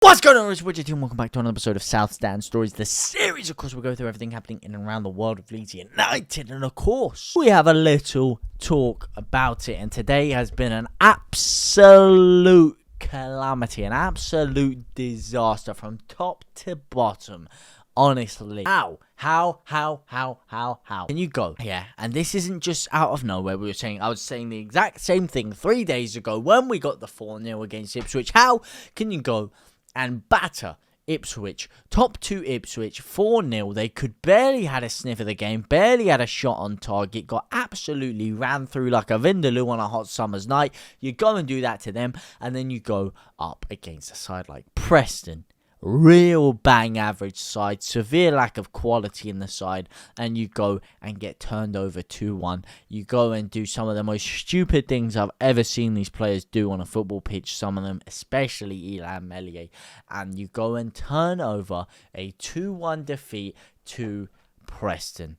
What's going on, it's JTLive, and welcome back to another episode of South Stand Stories, the series. Of course, we'll go through everything happening in and around the world of Leeds United, and of course, we have a little talk about it, and today has been an absolute calamity, an absolute disaster from top to bottom. Honestly, how can you go? Yeah, and this isn't just out of nowhere. I was saying the exact same thing 3 days ago when we got the 4-0 against Ipswich. How can you go and batter Ipswich, top 2 Ipswich, 4-0. They could barely had a sniff of the game, barely had a shot on target, got absolutely ran through like a vindaloo on a hot summer's night. You go and do that to them, and then you go up against a side like Preston. Real bang average side, severe lack of quality in the side, and you go and get turned over 2-1. You go and do some of the most stupid things I've ever seen these players do on a football pitch, some of them, especially Melier, and you go and turn over a 2-1 defeat to Preston.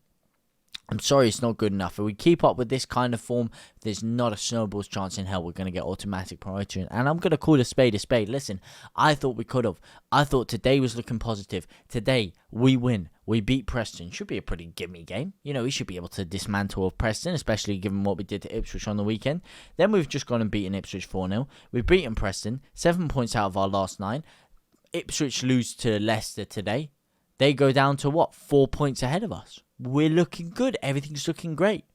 I'm sorry, it's not good enough. If we keep up with this kind of form, there's not a snowball's chance in hell we're going to get automatic promotion. And I'm going to call a spade a spade. Listen, I thought we could have. I thought today was looking positive. Today, we win. We beat Preston. Should be a pretty gimme game. You know, we should be able to dismantle Preston, especially given what we did to Ipswich on the weekend. Then we've just gone and beaten Ipswich 4-0. We've beaten Preston, 7 points out of our last 9. Ipswich lose to Leicester today. They go down to what? 4 points ahead of us. We're looking good. Everything's looking great.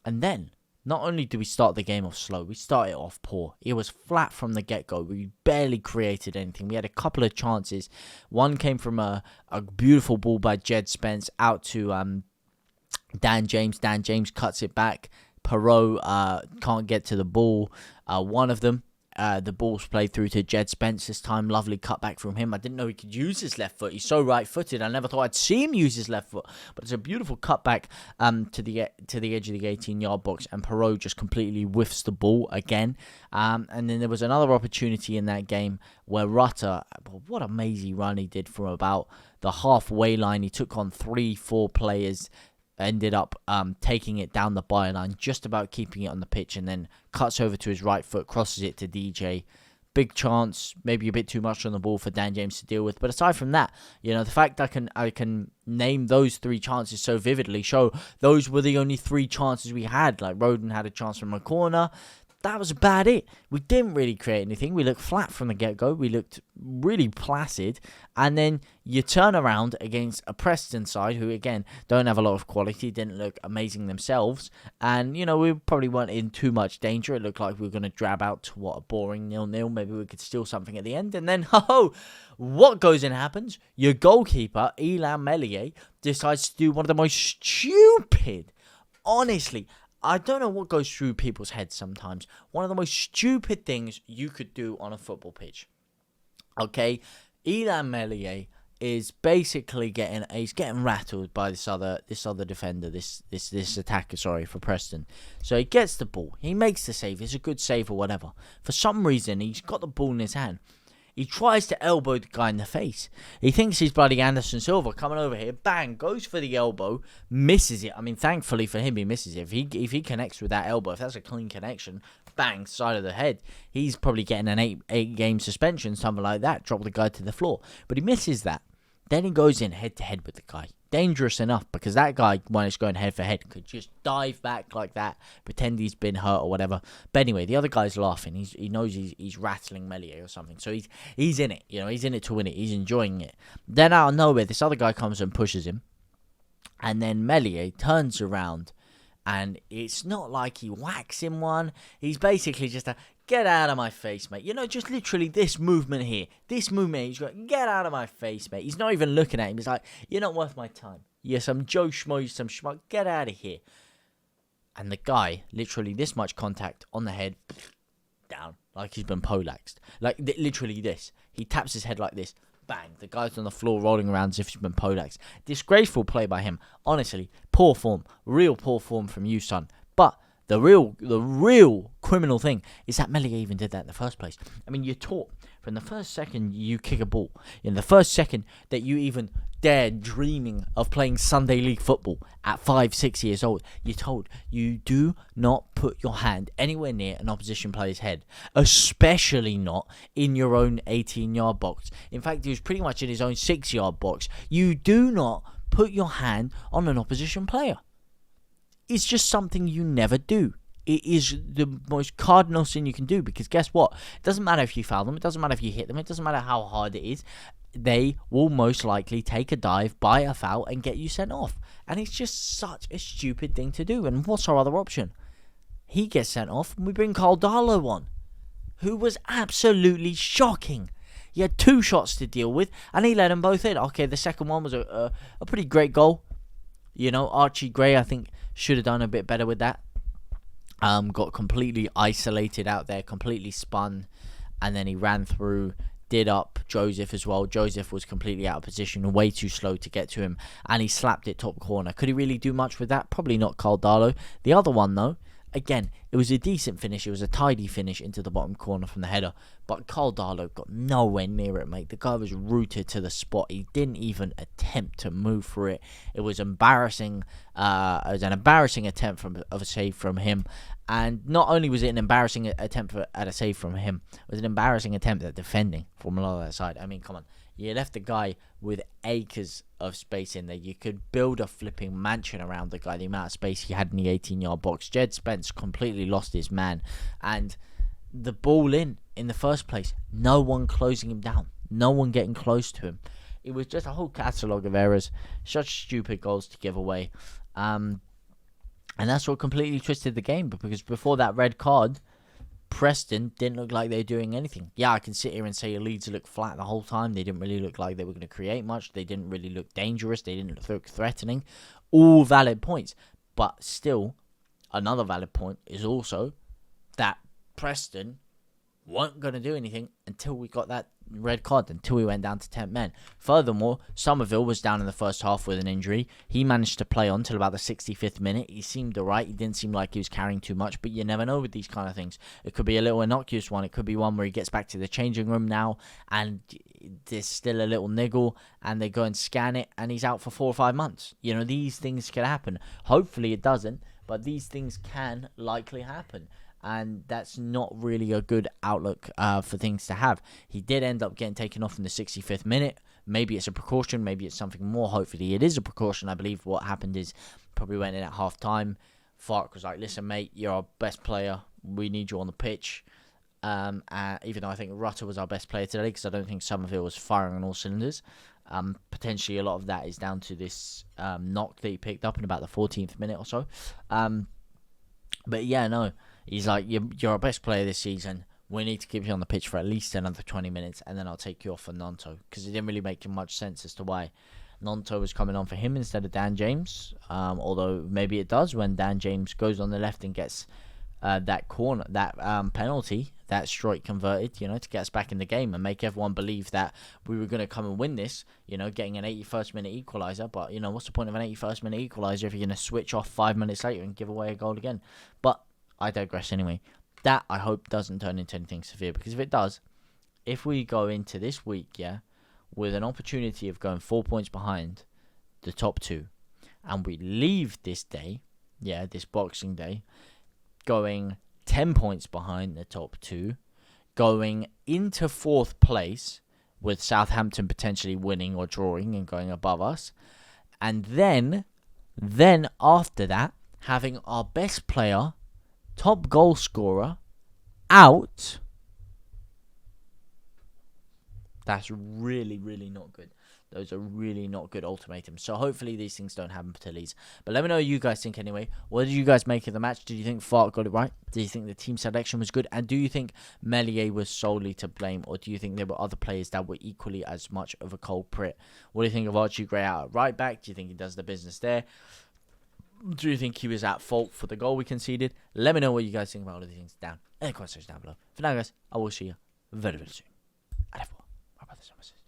And then, not only do we start the game off slow, we start it off poor. It was flat from the get-go. We barely created anything. We had a couple of chances. One came from a beautiful ball by Jed Spence out to Dan James. Dan James cuts it back. Perot can't get to the ball. One of them. The ball's played through to Jed Spence this time. Lovely cutback from him. I didn't know he could use his left foot. He's so right-footed. I never thought I'd see him use his left foot. But it's a beautiful cutback to the edge of the 18-yard box, and Perot just completely whiffs the ball again. And then there was another opportunity in that game where Rutter, what a amazing run he did from about the halfway line. He took on 3-4 players. Ended up taking it down the byline, just about keeping it on the pitch, and then cuts over to his right foot, crosses it to DJ. Big chance, maybe a bit too much on the ball for Dan James to deal with. But aside from that, you know, the fact I can name those 3 chances so vividly, show those were the only 3 chances we had. Like Roden had a chance from a corner. That was about it. We didn't really create anything. We looked flat from the get-go. We looked really placid. And then you turn around against a Preston side who, again, don't have a lot of quality, didn't look amazing themselves. And, you know, we probably weren't in too much danger. It looked like we were going to drab out to, what, a boring 0-0. Maybe we could steal something at the end. And then, what goes and happens? Your goalkeeper, Melier, decides to do one of the most stupid, honestly, I don't know what goes through people's heads sometimes. One of the most stupid things you could do on a football pitch. Okay, Melier is basically getting rattled by this other defender, this attacker, for Preston. So he gets the ball, he makes the save, it's a good save or whatever. For some reason, he's got the ball in his hand. He tries to elbow the guy in the face. He thinks he's bloody Anderson Silva coming over here. Bang, goes for the elbow, misses it. I mean, thankfully for him, he misses it. If he connects with that elbow, if that's a clean connection, bang, side of the head, he's probably getting an 8-game suspension, something like that. Drop the guy to the floor. But he misses that. Then he goes in head-to-head with the guy. Dangerous enough, because that guy, when it's going head-for-head, could just dive back like that, pretend he's been hurt or whatever. But anyway, the other guy's laughing. He knows he's rattling Melier or something. So he's in it. You know, he's in it to win it. He's enjoying it. Then out of nowhere, this other guy comes and pushes him. And then Melier turns around. And it's not like he whacks him one. He's basically just get out of my face, mate. You know, just literally this movement here. This movement here. He's got, get out of my face, mate. He's not even looking at him. He's like, you're not worth my time. You're some Joe Schmo, you're some schmuck. Get out of here. And the guy, literally this much contact on the head, down. Like he's been poleaxed. Like literally this. He taps his head like this. Bang. The guy's on the floor rolling around as if he's been poleaxed. Disgraceful play by him. Honestly, poor form. Real poor form from you, son. But the real criminal thing is that Melier even did that in the first place. I mean, you're taught from the first second you kick a ball, in the first second that you even there dreaming of playing Sunday League football at 5, 6 years old, you're told you do not put your hand anywhere near an opposition player's head, especially not in your own 18-yard box. In fact, he was pretty much in his own 6-yard box. You do not put your hand on an opposition player. It's just something you never do. It is the most cardinal sin you can do, because guess what? It doesn't matter if you foul them. It doesn't matter if you hit them. It doesn't matter how hard it is. They will most likely take a dive, buy a foul, and get you sent off. And it's just such a stupid thing to do. And what's our other option? He gets sent off, and we bring Carl Darlow on, who was absolutely shocking. He had 2 shots to deal with, and he let them both in. Okay, the second one was a pretty great goal. You know, Archie Gray, I think, should have done a bit better with that. Got completely isolated out there, completely spun, and then he ran through, did up Joseph as well. Joseph was completely out of position, way too slow to get to him, and he slapped it top corner. Could he really do much with that? Probably not, Carl Darlow. The other one, though, again, it was a decent finish. It was a tidy finish into the bottom corner from the header, but Carl Darlow got nowhere near it, mate. The guy was rooted to the spot. He didn't even attempt to move for it. It was embarrassing. It was an embarrassing attempt of a save from him. And not only was it an embarrassing attempt at a save from him, it was an embarrassing attempt at defending from the other side. I mean, come on. You left the guy with acres of space in there. You could build a flipping mansion around the guy, the amount of space he had in the 18-yard box. Jed Spence completely lost his man. And the ball in the first place, no one closing him down. No one getting close to him. It was just a whole catalogue of errors. Such stupid goals to give away. And that's what completely twisted the game, because before that red card, Preston didn't look like they were doing anything. Yeah, I can sit here and say Leeds looked flat the whole time. They didn't really look like they were going to create much. They didn't really look dangerous. They didn't look threatening. All valid points. But still, another valid point is also that Preston weren't going to do anything until we got that red card, until we went down to 10 men. Furthermore, Somerville was down in the first half with an injury. He managed to play on till about the 65th minute. He seemed alright. He didn't seem like he was carrying too much, but you never know with these kind of things. It could be a little innocuous one. It could be one where he gets back to the changing room now and there's still a little niggle and they go and scan it and he's out for 4 or 5 months. You know, these things can happen. Hopefully it doesn't, but these things can likely happen. And that's not really a good outlook for things to have. He did end up getting taken off in the 65th minute. Maybe it's a precaution. Maybe it's something more. Hopefully it is a precaution. I believe what happened is probably went in at half time. Fark was like, listen, mate, you're our best player. We need you on the pitch. Even though I think Rutter was our best player today, because I don't think Somerville was firing on all cylinders. Potentially a lot of that is down to this knock that he picked up in about the 14th minute or so. But yeah, no. He's like, you're our best player this season. We need to keep you on the pitch for at least another 20 minutes, and then I'll take you off for Nonto. Because it didn't really make much sense as to why Nonto was coming on for him instead of Dan James. Although maybe it does when Dan James goes on the left and gets that corner, that penalty, that strike converted, you know, to get us back in the game and make everyone believe that we were going to come and win this, you know, getting an 81st minute equaliser. But, you know, what's the point of an 81st minute equaliser if you're going to switch off 5 minutes later and give away a goal again? But I digress anyway. That, I hope, doesn't turn into anything severe, because if it does, if we go into this week, yeah, with an opportunity of going 4 points behind the top 2, and we leave this day, yeah, this Boxing Day, going 10 points behind the top 2, going into 4th place, with Southampton potentially winning or drawing and going above us, and then after that, having our best player, top goal scorer, out. That's really, really not good. Those are really not good ultimatums. So hopefully these things don't happen to Leeds. But let me know what you guys think anyway. What did you guys make of the match? Did you think Fark got it right? Did you think the team selection was good? And do you think Melier was solely to blame? Or do you think there were other players that were equally as much of a culprit? What do you think of Archie Gray out at right back? Do you think he does the business there? Do you think he was at fault for the goal we conceded? Let me know what you guys think about all of these things down in the comment section down below. For now, guys, I will see you very, very soon. Allez, my brothers and sisters.